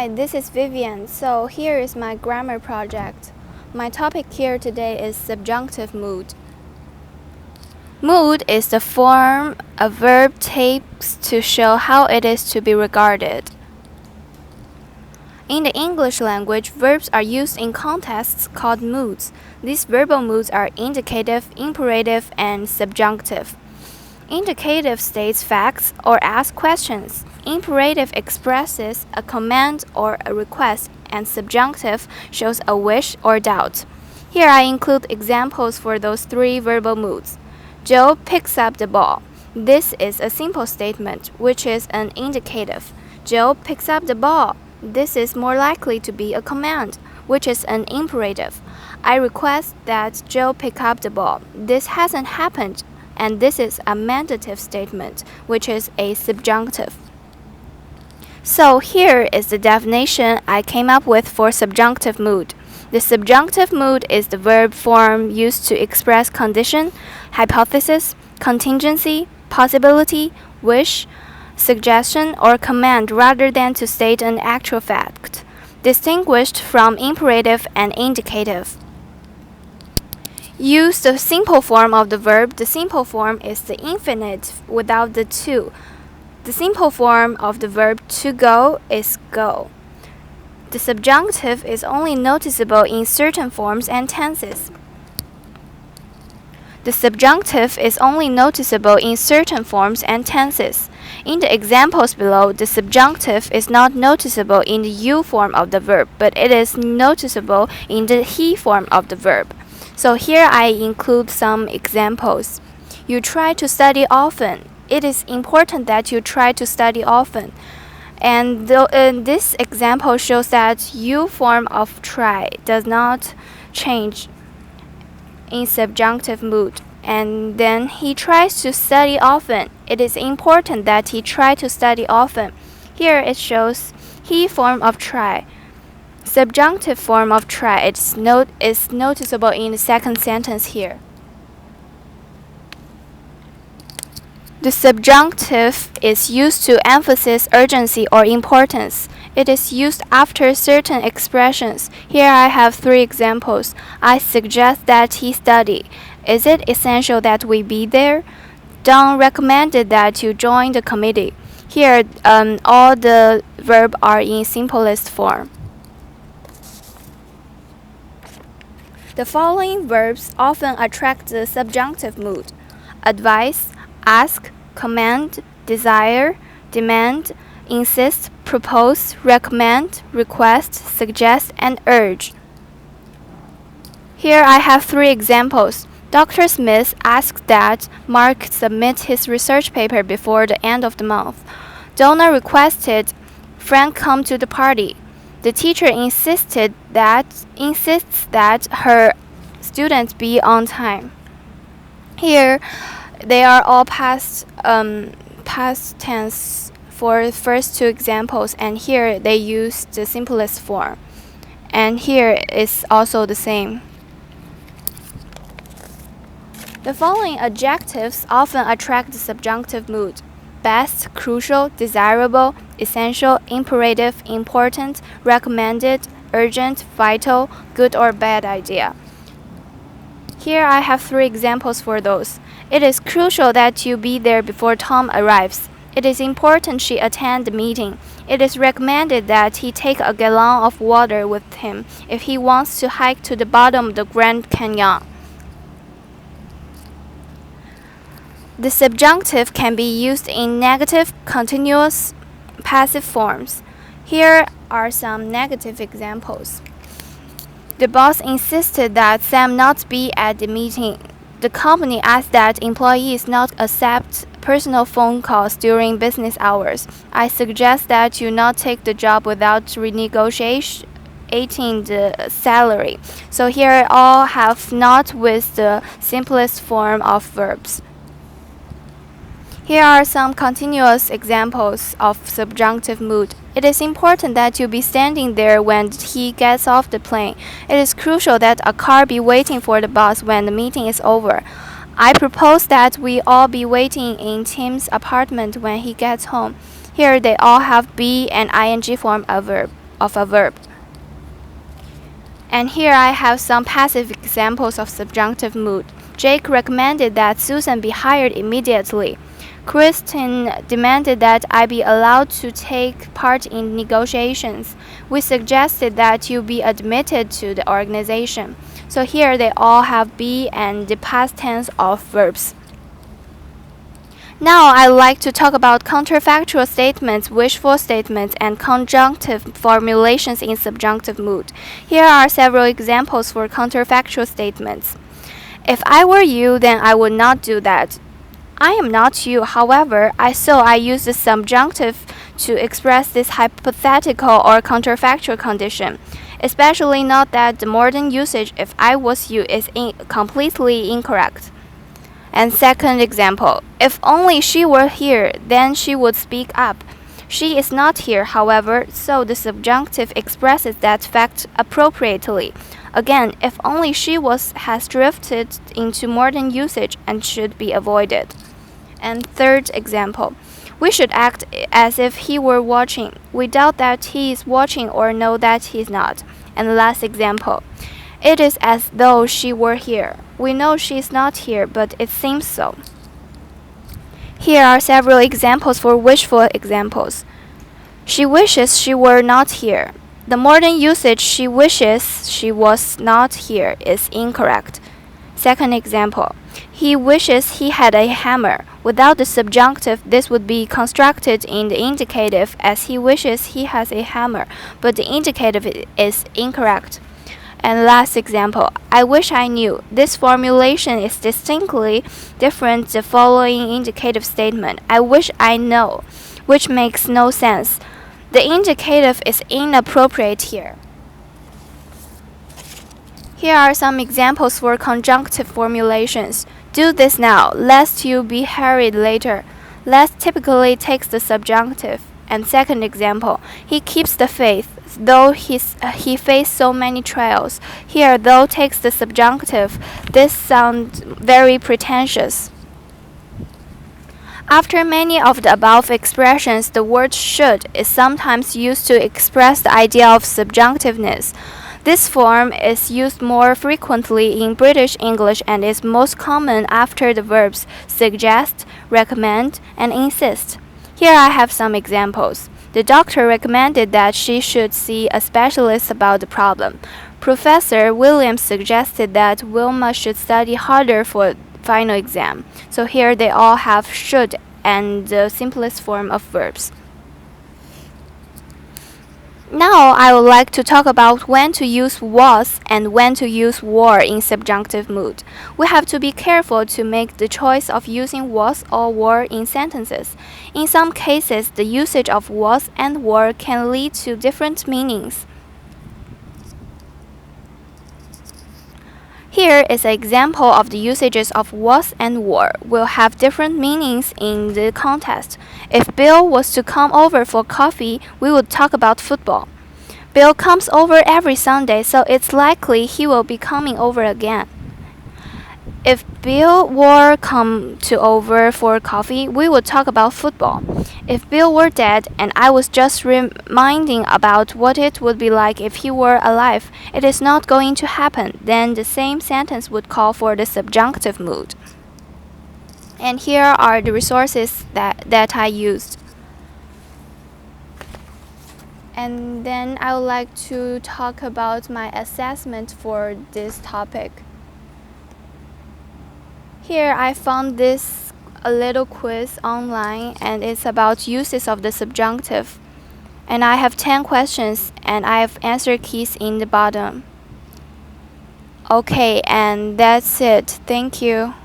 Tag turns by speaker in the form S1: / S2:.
S1: Hi, this is Vivian. So here is my grammar project. My topic here today is subjunctive mood. Mood is the form a verb takes to show how it is to be regarded. In the English language, verbs are used in contexts called moods. These verbal moods are indicative, imperative, and subjunctive. Indicative states facts or asks questions. Imperative expresses a command or a request, and subjunctive shows a wish or doubt. Here I include examples for those three verbal moods. Joe picks up the ball. This is a simple statement, which is an indicative. Joe picks up the ball. This is more likely to be a command, which is an imperative. I request that Joe pick up the ball. This hasn't happened, and this is a mandative statement, which is a subjunctive. So here is the definition I came up with for subjunctive mood. The subjunctive mood is the verb form used to express condition, hypothesis, contingency, possibility, wish, suggestion, or command rather than to state an actual fact, distinguished from imperative and indicative. Use the simple form of the verb. The simple form is the infinitive without the to. The simple form of the verb to go is go. The subjunctive is only noticeable in certain forms and tenses. The subjunctive is only noticeable in certain forms and tenses. In the examples below, the subjunctive is not noticeable in the you form of the verb, but it is noticeable in the he form of the verb. So here I include some examples. You try to study often. It is important that you try to study often. And this example shows that you form of try does not change in subjunctive mood. And then he tries to study often. It is important that he try to study often. Here it shows he form of try. Subjunctive form of try is noticeable in the second sentence here. The subjunctive is used to emphasize urgency or importance. It is used after certain expressions. Here I have three examples. I suggest that he study. Is it essential that we be there? Don recommended that you join the committee. Here, all the verbs are in simplest form. The following verbs often attract the subjunctive mood: advise, ask, command, desire, demand, insist, propose, recommend, request, suggest, and urge. Here I have three examples. Dr. Smith asked that Mark submit his research paper before the end of the month. Donna requested Frank come to the party. The teacher insists that her students be on time. Here, they are all past tense for the first two examples, and here they use the simplest form. And here is also the same. The following adjectives often attract the subjunctive mood: best, crucial, desirable, essential, imperative, important, recommended, urgent, vital, good or bad idea. Here I have three examples for those. It is crucial that you be there before Tom arrives. It is important she attend the meeting. It is recommended that he take a gallon of water with him if he wants to hike to the bottom of the Grand Canyon. The subjunctive can be used in negative, continuous, passive forms. Here are some negative examples. The boss insisted that Sam not be at the meeting. The company asked that employees not accept personal phone calls during business hours. I suggest that you not take the job without renegotiating the salary. So here all have not with the simplest form of verbs. Here are some continuous examples of subjunctive mood. It is important that you be standing there when he gets off the plane. It is crucial that a car be waiting for the boss when the meeting is over. I propose that we all be waiting in Tim's apartment when he gets home. Here they all have be and ing form of verb. of a verb. And here I have some passive examples of subjunctive mood. Jake recommended that Susan be hired immediately. Kristen demanded that I be allowed to take part in negotiations. We suggested that you be admitted to the organization. So here they all have be and the past tense of verbs. Now I'd like to talk about counterfactual statements, wishful statements, and conjunctive formulations in subjunctive mood. Here are several examples for counterfactual statements. If I were you, then I would not do that. I am not you, however, I use the subjunctive to express this hypothetical or counterfactual condition, especially not that the modern usage if I was you is completely incorrect. And second example, if only she were here, then she would speak up. She is not here, however, so the subjunctive expresses that fact appropriately. Again, if only she has drifted into modern usage and should be avoided. And third example, we should act as if he were watching. We doubt that he is watching or know that he is not. And the last example, it is as though she were here. We know she is not here, but it seems so. Here are several examples for wishful examples. She wishes she were not here. The modern usage she wishes she was not here is incorrect. Second example, he wishes he had a hammer. Without the subjunctive, this would be constructed in the indicative as he wishes he has a hammer, but the indicative is incorrect. And last example, I wish I knew. This formulation is distinctly different the following indicative statement, I wish I know, which makes no sense. The indicative is inappropriate here. Here are some examples for conjunctive formulations. Do this now, lest you be hurried later. Lest typically takes the subjunctive. And second example, he keeps the faith, though he faced so many trials. Here, though takes the subjunctive. This sounds very pretentious. After many of the above expressions, the word should is sometimes used to express the idea of subjunctiveness. This form is used more frequently in British English and is most common after the verbs suggest, recommend, and insist. Here I have some examples. The doctor recommended that she should see a specialist about the problem. Professor Williams suggested that Wilma should study harder for final exam. So here they all have should and the simplest form of verbs. Now I would like to talk about when to use was and when to use were in subjunctive mood. We have to be careful to make the choice of using was or were in sentences. In some cases, the usage of was and were can lead to different meanings. Here is an example of the usages of was and were will have different meanings in the context. If Bill was to come over for coffee, we would talk about football. Bill comes over every Sunday, so it's likely he will be coming over again. If Bill were come over for coffee, we would talk about football. If Bill were dead and I was just reminding about what it would be like if he were alive, it is not going to happen, then the same sentence would call for the subjunctive mood. And here are the resources that I used. And then I would like to talk about my assessment for this topic. Here I found a little quiz online and it's about uses of the subjunctive. And I have 10 questions and I have answer keys in the bottom. Okay, and that's it. Thank you.